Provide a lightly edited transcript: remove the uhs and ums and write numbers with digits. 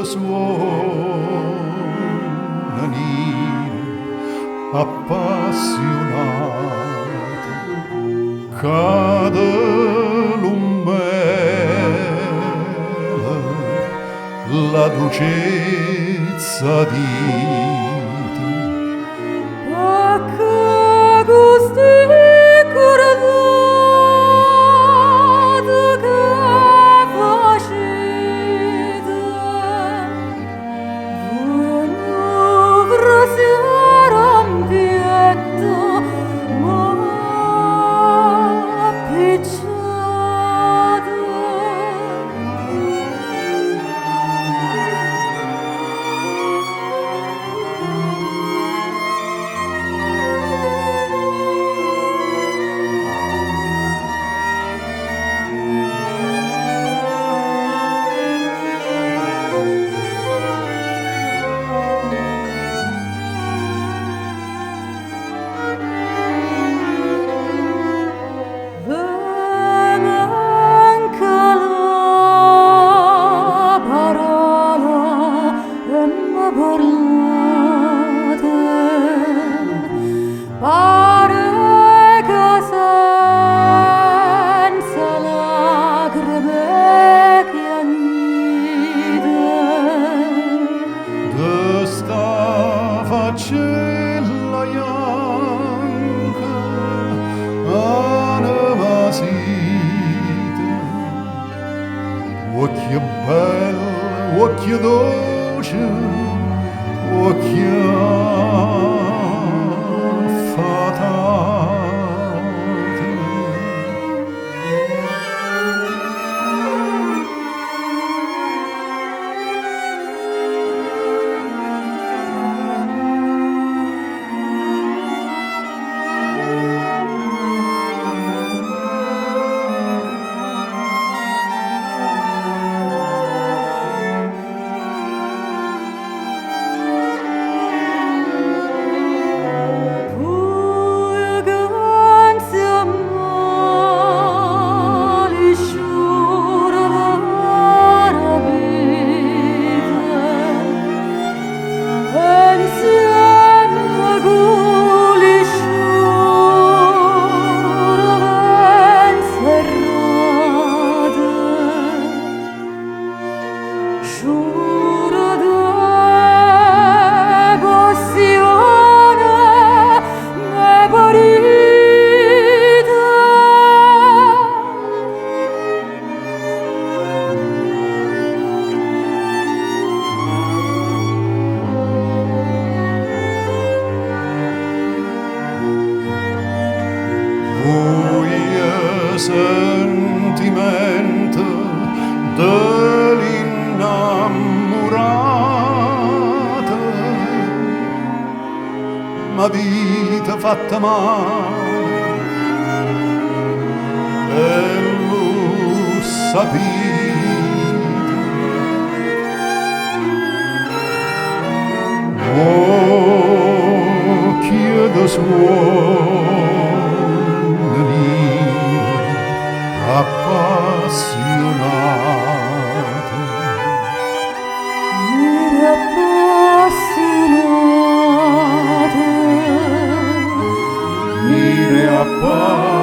suonano appassionate, cade l'ummella, la dolcezza di te. Pacca gusti cordate che facete, voi non vrasiaram pietto, ma picciate. Pare che senza lacrime piagnite, De sta faccella bianca anevasite, occhio bello, occhio dolce, occhio fatate. Sentimento dell'innamorata, ma vita fatta male e lo sapete. Occhio da suonano appassionate, mire appassionate, mire appassionate.